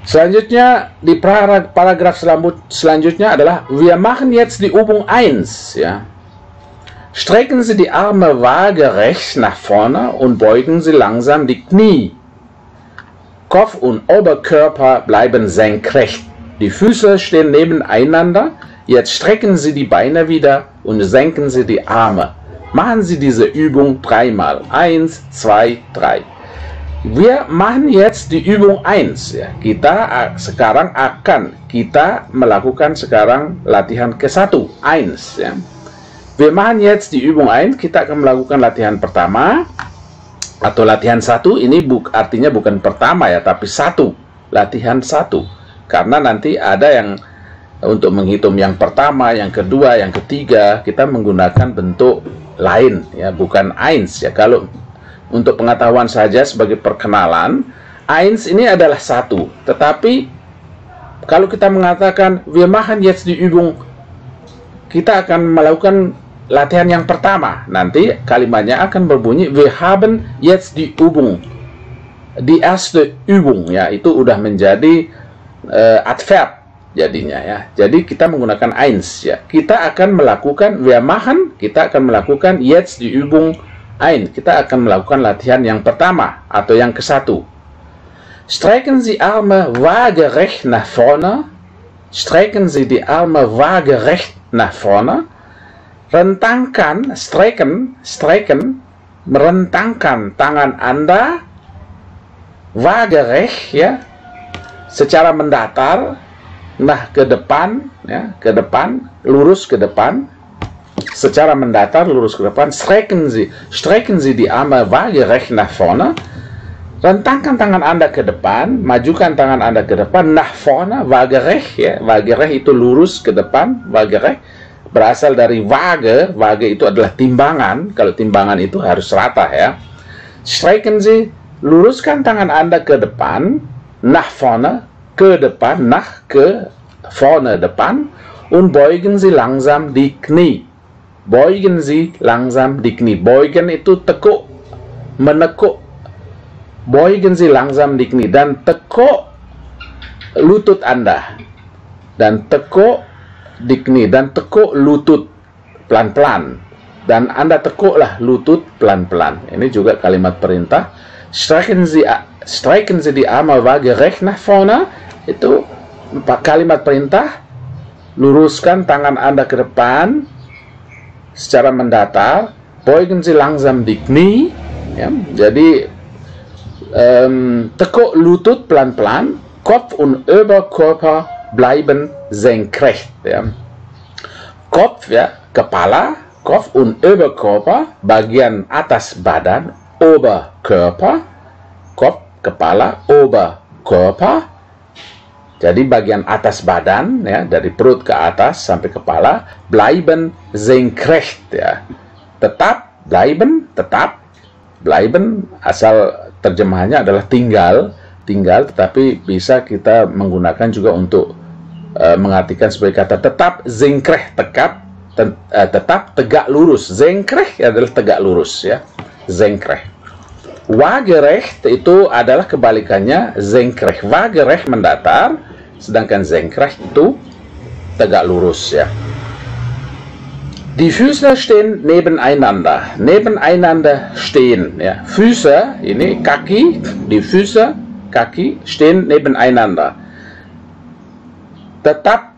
Selanjutnya di paragraf selanjutnya adalah wir machen jetzt die Übung 1, ya. Strecken Sie die Arme waagerecht nach vorne und beugen Sie langsam die Knie. Kopf und Oberkörper bleiben senkrecht. Die Füße stehen nebeneinander. Jetzt strecken Sie die Beine wieder und senken Sie die Arme. Machen Sie diese Übung dreimal. 1, 2, 3. Wir machen jetzt die Übung 1. Ya. Kita sekarang akan melakukan sekarang latihan ke-1. 1. Ya. Wir machen jetzt die Übung 1. Kita akan melakukan latihan pertama. Atau latihan 1. Ini artinya bukan pertama ya, tapi 1. Latihan 1. Karena nanti ada yang untuk menghitung yang pertama, yang kedua, yang ketiga, kita menggunakan bentuk lain ya, bukan 1 ya. Kalau untuk pengetahuan saja sebagai perkenalan, 1 ini adalah 1. Tetapi kalau kita mengatakan wir machen jetzt die Übung, kita akan melakukan latihan yang pertama. Nanti kalimatnya akan berbunyi wir haben jetzt die Übung. Die erste Übung ya, itu udah menjadi adverb jadinya ya. Jadi kita menggunakan 1 ya. Kita akan melakukan wir machen, kita akan melakukan jetzt die Übung 1. Kita akan melakukan latihan yang pertama atau yang ke-1. Strecken Sie Arme waagerecht nach vorne. Strecken Sie die Arme waagerecht nach vorne. Rentangkan, strecken, merentangkan tangan Anda waagerecht ya, secara mendatar, nah ke depan ya, ke depan, lurus ke depan. Secara mendatar, lurus ke depan. Strecken Sie die Arme waagerecht nach vorne. Rentangkan tangan Anda ke depan, majukan tangan Anda ke depan. Nach vorne, waagerecht ya. Waagerecht itu lurus ke depan, waagerecht berasal dari waage. Waage itu adalah timbangan. Kalau timbangan itu harus rata ya. Strecken Sie, luruskan tangan Anda ke depan, nach vorne, ke depan, nach ke vorne depan, und beugen Sie langsam die Knie. Beugen Sie langsam die Knie. Beugen itu tekuk, menekuk. Beugen Sie langsam die Knie. Dan tekuk lutut Anda. Dan tekuk di knie. Dan tekuk lutut pelan-pelan. Dan Anda tekuklah lutut pelan-pelan. Ini juga kalimat perintah. Strecken Sie die Arme waagerecht nach vorne. Itu kalimat perintah. Luruskan tangan Anda ke depan secara mendatar. Beugen Sie langsam die Knie ya. Jadi tekuk lutut pelan-pelan. Kopf und Oberkörper bleiben senkrecht ya. Kopf ya, kepala. Kopf und Oberkörper, bagian atas badan. Oberkörper, Kopf, kepala. Oberkörper, jadi bagian atas badan ya, dari perut ke atas sampai kepala. Bleiben senkrecht ya. Tetap, bleiben, tetap. Bleiben asal terjemahannya adalah tinggal, tetapi bisa kita menggunakan juga untuk mengartikan sebagai kata tetap. Senkrecht, tetap tegak lurus. Senkrecht adalah tegak lurus ya. Senkrecht. Waagerecht itu adalah kebalikannya senkrecht. Waagerecht mendatar, sedangkan senkrecht itu tegak lurus ya. Die Füße stehen nebeneinander. Nebeneinander stehen ya. Füße ini kaki, die Füße kaki stehen nebeneinander. Tetap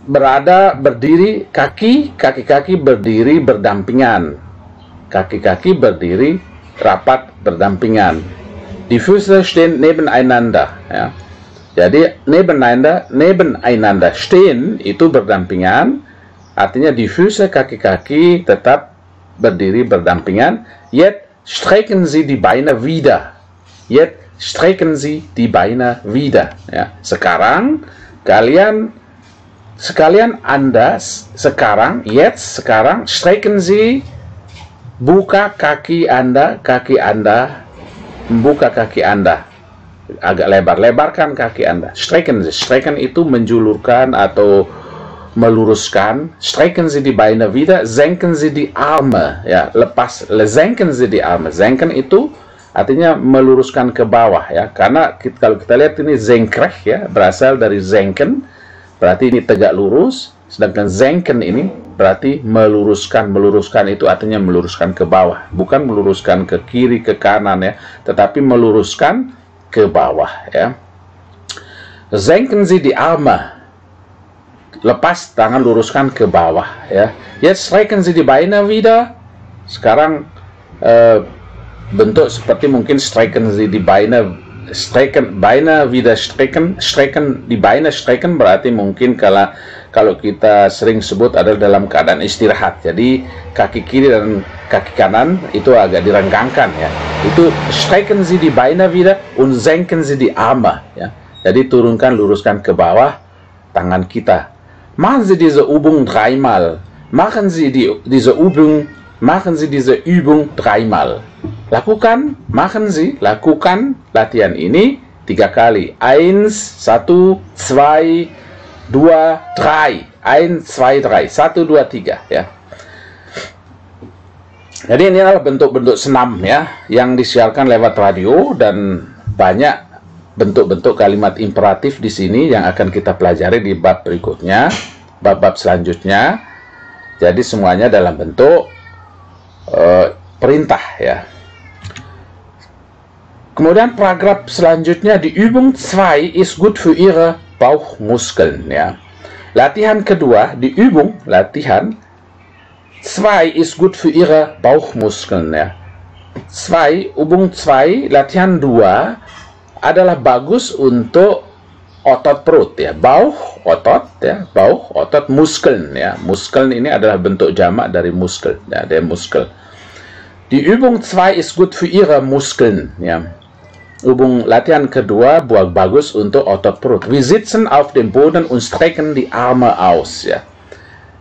berdiri, kaki-kaki berdiri berdampingan. Kaki-kaki berdiri rapat berdampingan. Die Füße stehen nebeneinander ya. Jadi nebeneinander stehen itu berdampingan, artinya die Füße kaki-kaki tetap berdiri berdampingan. Jetzt strecken Sie die Beine wieder. Jetzt strecken Sie die Beine wieder ya. Sekarang Anda sekarang strecken Sie, buka kaki Anda, membuka kaki Anda agak lebar, lebarkan kaki Anda. Strecken itu menjulurkan atau meluruskan. Strecken Sie die Beine wieder, senken Sie die Arme ya, senken Sie die Arme. Senken itu artinya meluruskan ke bawah ya. Karena kalau kita lihat ini senkrecht ya, berasal dari senken, berarti ini tegak lurus. Sedangkan senken ini berarti meluruskan. Meluruskan itu artinya meluruskan ke bawah, bukan meluruskan ke kiri ke kanan ya, tetapi meluruskan ke bawah ya. Senken Sie die Arme, lepas tangan, luruskan ke bawah ya. Jetzt strecken Sie die Beine wieder. Sekarang bentuk seperti mungkin strecken Sie die Beine, strecken, Beine wieder strecken, strecken, die Beine strecken berarti mungkin kalau kita sering sebut adalah dalam keadaan istirahat. Jadi kaki kiri dan kaki kanan itu agak direnggangkan ya. Itu strecken Sie die Beine wieder und senken Sie die Arme ya. Jadi turunkan, luruskan ke bawah tangan kita. Machen Sie diese Übung dreimal. Machen Sie diese Übung dreimal. Lakukan, machen Sie, lakukan latihan ini 3 kali. 1, 1, 2, 3. 1, 2, 3. 1, 2, 3 ya. Jadi ini adalah bentuk-bentuk senam ya yang disiarkan lewat radio, dan banyak bentuk-bentuk kalimat imperatif di sini yang akan kita pelajari di bab berikutnya, bab-bab selanjutnya. Jadi semuanya dalam bentuk perintah ya. Kemudian paragraf selanjutnya, di Übung 2 ist gut für Ihre Bauchmuskeln ya. Latihan kedua, di Übung, latihan 2 ist gut für Ihre Bauchmuskeln ya. 2, Übung 2, latihan 2 adalah bagus untuk otot perut ya. Bauch, otot ya, bauch, otot, muskeln ya. Muskeln ini adalah bentuk jamak dari muskel ya, der Muskel. Die Übung 2 ist gut für Ihre Muskeln ya. Latihan kedua bagus untuk otot perut. Wir sitzen auf dem Boden und strecken die Arme aus ya.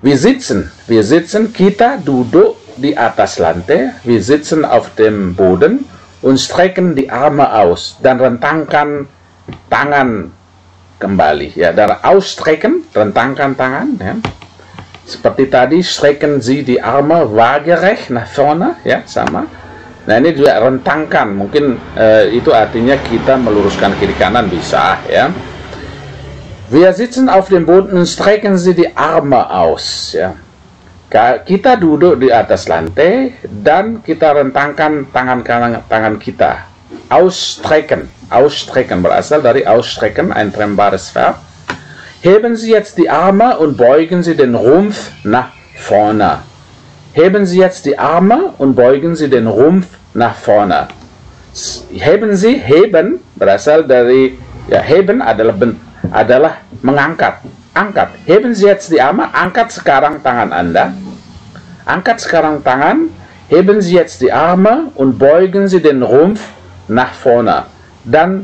Wir sitzen, kita duduk di atas lantai. Wir sitzen auf dem Boden und strecken die Arme aus, dan rentangkan tangan kembali ya. Dan ausstrecken, rentangkan tangan ya. Seperti tadi, strecken Sie die Arme waagerecht nach vorne ya, sama. Nah ini juga rentangkan, mungkin itu artinya kita meluruskan kiri kanan bisa ya. Wir sitzen auf dem Boden und strecken Sie die Arme aus ya. Kita duduk di atas lantai dan kita rentangkan tangan kita. Ausstrecken, ausstrecken berasal dari ausstrecken, ein trennbares Verb. Heben Sie jetzt die Arme und beugen Sie den Rumpf nach vorne. Heben Sie jetzt die Arme und beugen Sie den Rumpf nach vorne. Heben Sie, heben berasal dari ya, heben adalah mengangkat. Angkat. Heben Sie jetzt die Arme, angkat sekarang tangan Anda. Angkat sekarang tangan. Heben Sie jetzt die Arme und beugen Sie den Rumpf nach vorne. Dan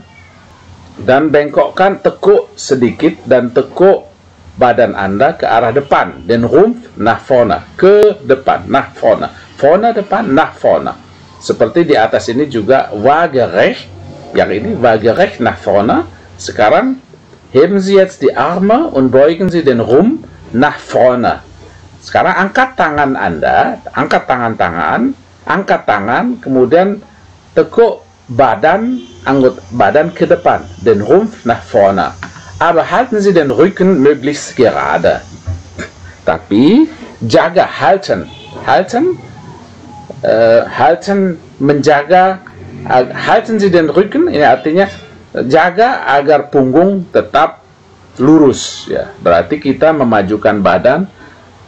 bengkokkan, tekuk sedikit dan tekuk badan Anda ke arah depan. Den Rumpf nach vorne, ke depan, nach vorne. Vorne depan, nach vorne. Seperti di atas ini juga waagerecht, yang ini waagerecht nach vorne. Sekarang heben Sie jetzt die Arme und beugen Sie den Rumpf nach vorne. Sekarang angkat tangan Anda, angkat angkat tangan, kemudian tekuk badan ke depan, den Rumpf nach vorne. Aber halten Sie den Rücken möglichst gerade. Tapi jaga, halten, menjaga, halten Sie den Rücken, ini artinya jaga agar punggung tetap lurus ya. Berarti kita memajukan badan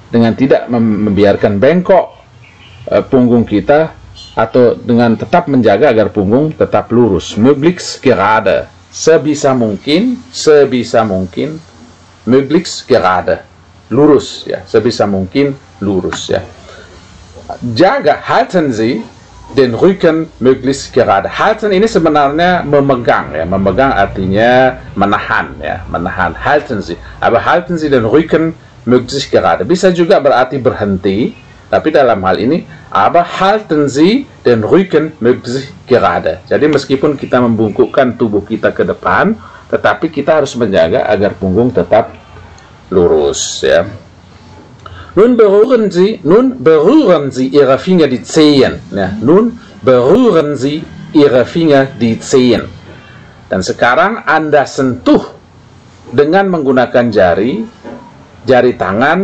dengan tidak membiarkan bengkok punggung kita, atau dengan tetap menjaga agar punggung tetap lurus. Möglichst gerade, sebisa mungkin, möglichst gerade, lurus ya, sebisa mungkin lurus ya. Jaga, halten Sie den Rücken möglichst gerade. Halten ini sebenarnya memegang ya, memegang artinya menahan ya, menahan. Halten Sie, aber halten Sie den Rücken möglichst gerade. Bisa juga berarti berhenti, tapi dalam hal ini aber halten Sie den Rücken möglichst gerade. Jadi meskipun kita membungkukkan tubuh kita ke depan, tetapi kita harus menjaga agar punggung tetap lurus ya. Nun berühren Sie Ihre Finger die Zehen. Ja, nun berühren Sie Ihre Finger die Zehen. Dan sekarang Anda sentuh dengan menggunakan jari tangan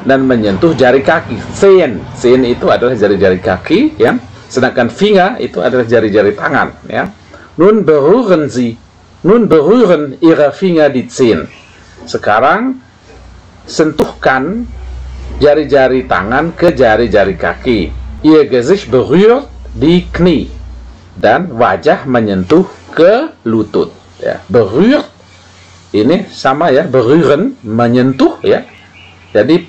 dan menyentuh jari kaki. Zehen itu adalah jari-jari kaki, ya. Sedangkan Finger itu adalah jari-jari tangan, ya. Nun berühren Ihre Finger die Zehen. Sekarang sentuhkan jari-jari tangan ke jari-jari kaki. Ihr Gesicht berührt die Knie. Dan wajah menyentuh ke lutut, ya. Berührt ini sama, ya, berühren, menyentuh, ya. Jadi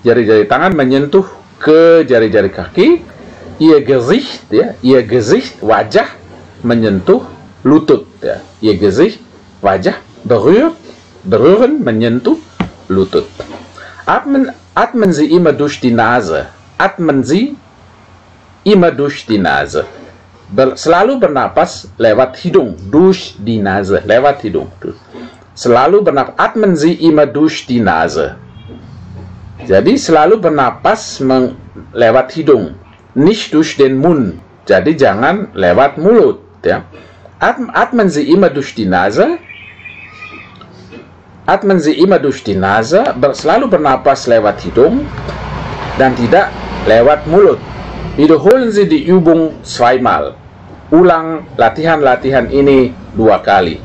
jari-jari tangan menyentuh ke jari-jari kaki. Ihr Gesicht, ya, ihr Gesicht, wajah menyentuh lutut, ya. Ihr Gesicht, wajah, berühren, menyentuh lutut. Atmen Sie immer durch die Nase. Atmen Sie immer durch die Nase. Selalu bernapas lewat hidung. Durch die Nase, lewat hidung. Selalu bernapas. Atmen Sie immer durch die Nase. Jadi selalu bernapas lewat hidung, nicht durch den Mund. Jadi jangan lewat mulut, ya. Atmen Sie immer durch die Nase. Atmen Sie immer durch die Nase. Selalu bernapas lewat hidung dan tidak lewat mulut. Wiederholen Sie die Übung zweimal. Ulang latihan-latihan ini 2 kali.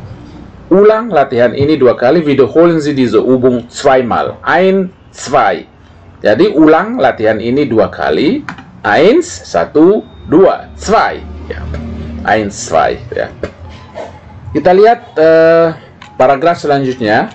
Ulang latihan ini 2 kali. Wiederholen Sie diese Übung zweimal. 1, 2. Jadi ulang latihan ini 2 kali. 1, 1, 2, 2. Ya. 1, 2. Ya. Kita lihat paragraf selanjutnya.